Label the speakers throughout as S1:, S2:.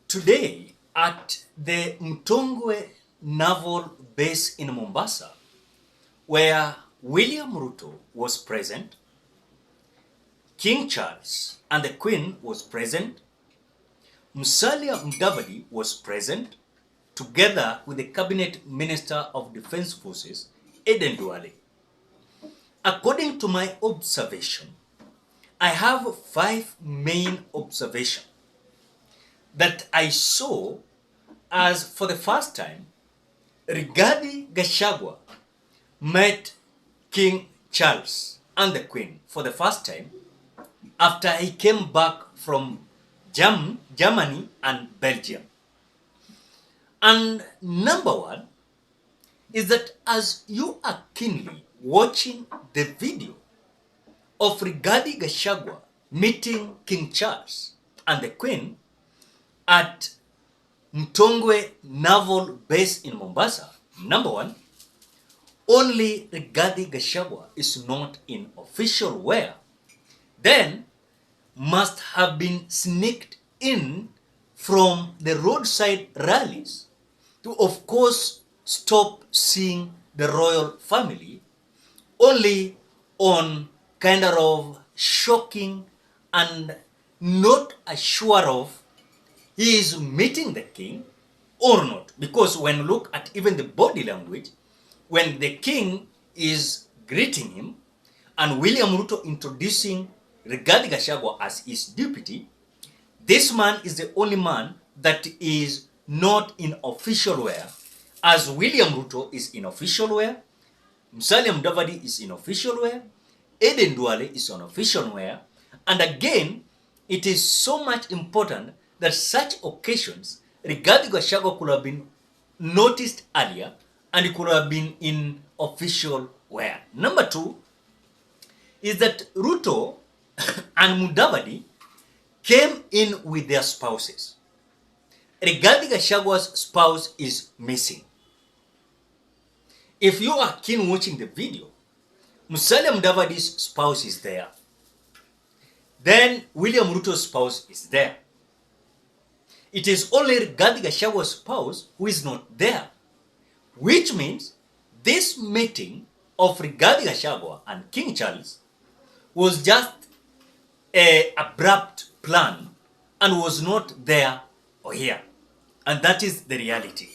S1: Today, at the Mtongwe Naval Base in Mombasa, where William Ruto was present, King Charles and the Queen was present, Musalia Mudavadi was present, together with the Cabinet Minister of Defense Forces, Aden Duale. According to my observation, I have 5 main observations that I saw as for the first time, Rigathi Gachagua met King Charles and the Queen for the first time after he came back from Germany and Belgium. And number one is that as you are keenly watching the video of Rigathi Gachagua meeting King Charles and the Queen at Mtongwe Naval Base in Mombasa, number one, only Rigathi Gachagua is not in official wear, then must have been sneaked in from the roadside rallies to, of course, stop seeing the royal family only on kind of shocking and not assured of he is meeting the king or not. Because when you look at even the body language, when the king is greeting him and William Ruto introducing Rigathi Gachagua as his deputy, this man is the only man that is not in official wear, as William Ruto is in official wear, Musalia Mudavadi is in official wear, Aden Duale is on official wear, and again, it is so much important that such occasions, Rigathi Gachagua could have been noticed earlier and it could have been in official wear. Number two is that Ruto and Mudavadi came in with their spouses. Rigathi Gachagua's spouse is missing. If you are keen watching the video, Musalia Mudavadi's spouse is there. Then William Ruto's spouse is there. It is only Rigathi Gachagua's spouse who is not there, which means this meeting of Rigathi Gachagua and King Charles was just an abrupt plan and was not there or here. And that is the reality.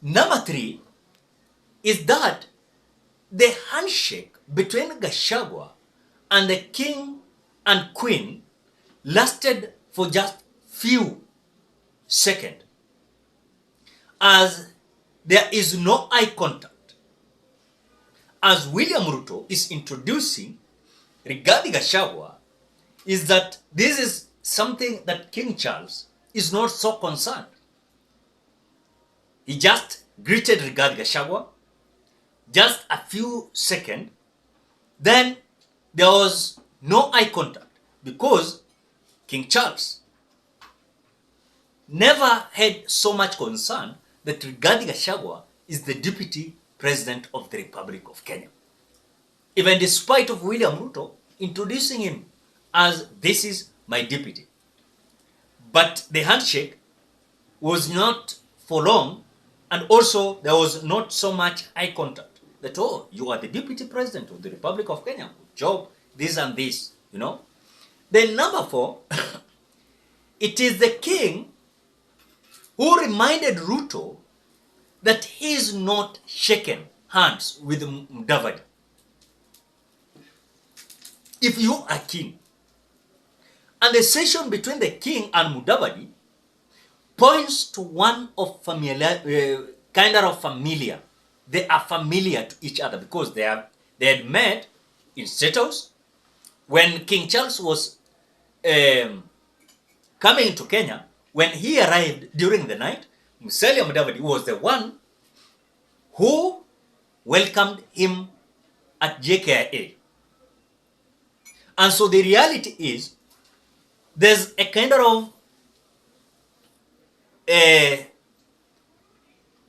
S1: Number three is that the handshake between Gachagua and the king and queen lasted for just few seconds, as there is no eye contact, as William Ruto is introducing Rigathi Gachagua, is that this is something that King Charles is not so concerned. He just greeted Rigathi Gachagua, just a few seconds, then there was no eye contact because King Charles never had so much concern that Rigathi Gachagua is the deputy president of the Republic of Kenya. Even despite of William Ruto introducing him as this is my deputy. But the handshake was not for long, and also there was not so much eye contact that, oh, you are the deputy president of the Republic of Kenya, good job, this and this, you know. Then number four, it is the king who reminded Ruto that he is not shaken hands with Mudavadi. If you are king, and the session between the king and Mudavadi points to one of familiar. They are familiar to each other because they had met in State House when King Charles was coming to Kenya. When he arrived during the night, Musalia Mudavadi was the one who welcomed him at JKIA. And so the reality is, there's a kind of,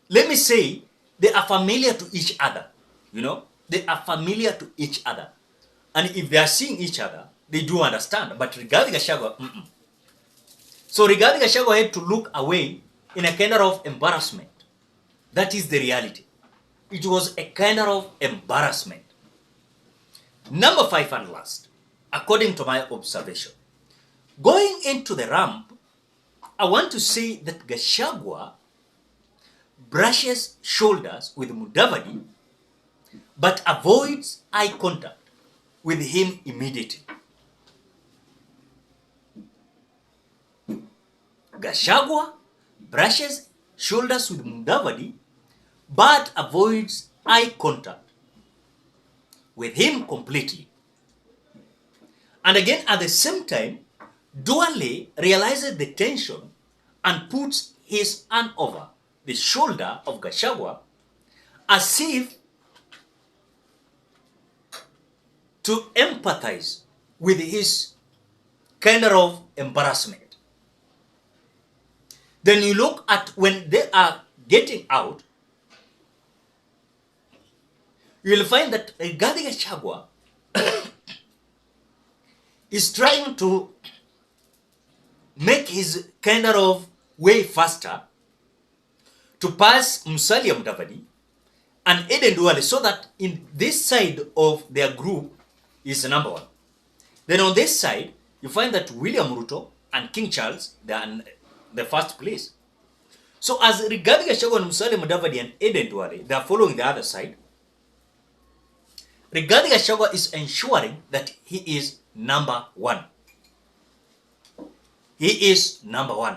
S1: let me say, they are familiar to each other, you know. They are familiar to each other. And if they are seeing each other, they do understand. But Rigathi Gachagua, So Rigathi Gachagua had to look away in a kind of embarrassment. That is the reality. It was a kind of embarrassment. Number 5 and last, according to my observation, going into the ramp, I want to say that Gachagua brushes shoulders with Mudavadi, but avoids eye contact with him immediately. Gachagua brushes shoulders with Mudavadi, but avoids eye contact with him completely. And again, at the same time, Duale realizes the tension and puts his hand over the shoulder of Gachagua as if to empathize with his kind of embarrassment. Then you look at when they are getting out, you will find that Rigathi Gachagua is trying to make his kind of way faster to pass Musalia Mudavadi and Eden Duale, so that in this side of their group is number 1. Then on this side, you find that William Ruto and King Charles, they are in the first place. So as Rigathi Gachagua and Musalia Mudavadi and Eden Duale, they are following the other side, Rigathi Gachagua is ensuring that he is number 1. He is number 1.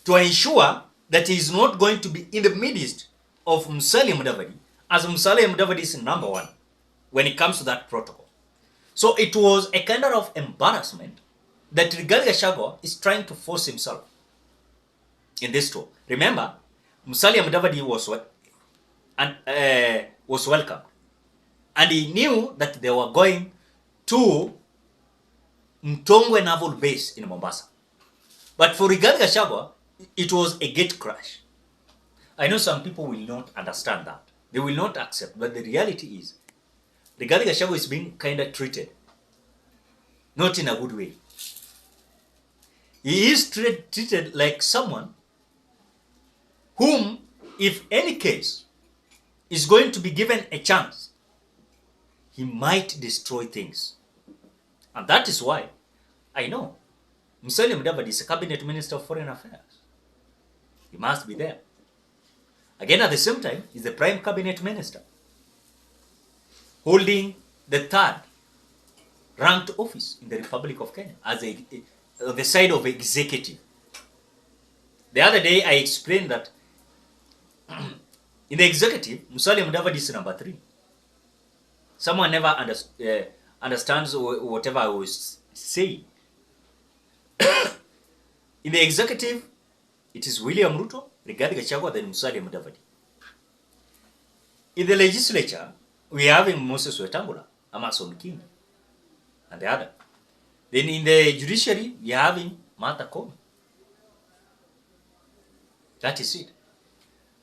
S1: To ensure that he is not going to be in the midst of Musalia Mudavadi, as Musalia Mudavadi is number 1 when it comes to that protocol. So it was a kind of embarrassment that Rigathi Gachagua is trying to force himself in this tour. Remember, Musalia Mudavadi was welcomed, and he knew that they were going to Mtongwe naval base in Mombasa. But for Rigathi Gachagua, it was a gate crash. I know some people will not understand that. They will not accept, but the reality is Rigathi Gachagua is being kind of treated, not in a good way. He is treated like someone whom, if any case, is going to be given a chance, he might destroy things. And that is why I know Musalia Mudavadi is a cabinet minister of foreign affairs. He must be there. Again, at the same time, he's the prime cabinet minister, holding the 3rd ranked office in the Republic of Kenya as the side of executive. The other day, I explained that in the executive, Musalia Mudavadi is number 3. Someone never understands whatever I was saying. In the executive, it is William Ruto, Rigathi Gachagua, then Musalia Mudavadi. In the legislature, we are having Moses Wetangula, Amason King, and the other. Then in the judiciary, we are having Martha Koome. That is it.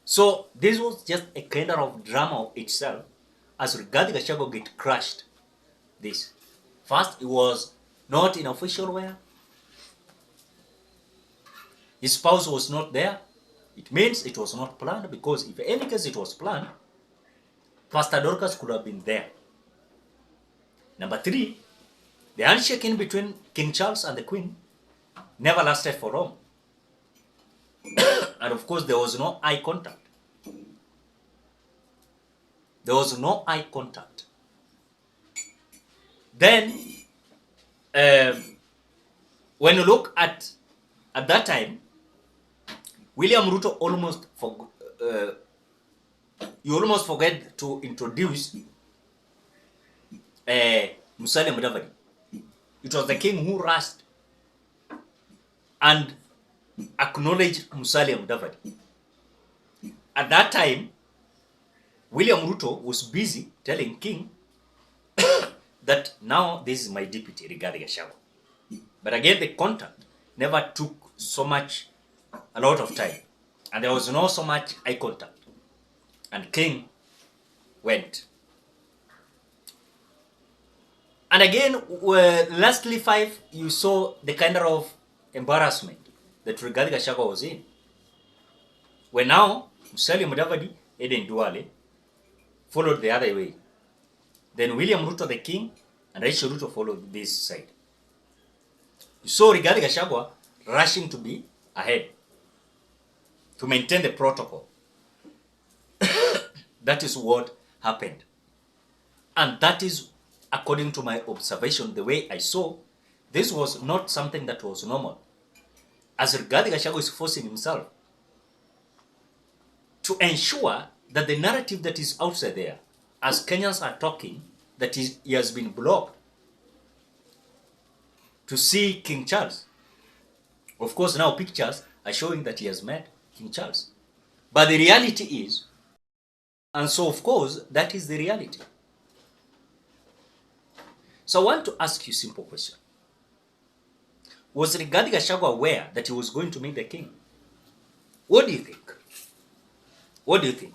S1: So this was just a kind of drama of itself, as Rigathi Gachagua get crushed. This first, it was not in official wear. His spouse was not there. It means it was not planned, because if in any case it was planned, Pastor Dorcas could have been there. Number 3, the handshake between King Charles and the Queen never lasted for long. And of course, there was no eye contact. There was no eye contact. Then, when you look at that time, William Ruto almost forget to introduce Musalia Mudavadi. It was the king who rushed and acknowledged Musalia Mudavadi. At that time, William Ruto was busy telling King that now this is my deputy, Rigathi Gachagua. But again, the contact never took a lot of time. And there was no so much eye contact. And King went. And again, lastly, 5, you saw the kind of embarrassment that Rigathi Gachagua was in. Where now, Musalia Mudavadi, Eden Duale, followed the other way. Then William Ruto the king and Rachel Ruto followed this side. You saw Rigathi Gachagua rushing to be ahead to maintain the protocol. That is what happened. And that is, according to my observation, the way I saw, this was not something that was normal. As Rigathi Gachagua is forcing himself to ensure that the narrative that is outside there, as Kenyans are talking, that he has been blocked to see King Charles. Of course, now pictures are showing that he has met King Charles. But the reality is, and so of course, that is the reality. So I want to ask you a simple question. Was Rigathi Gachagua aware that he was going to meet the king? What do you think? What do you think?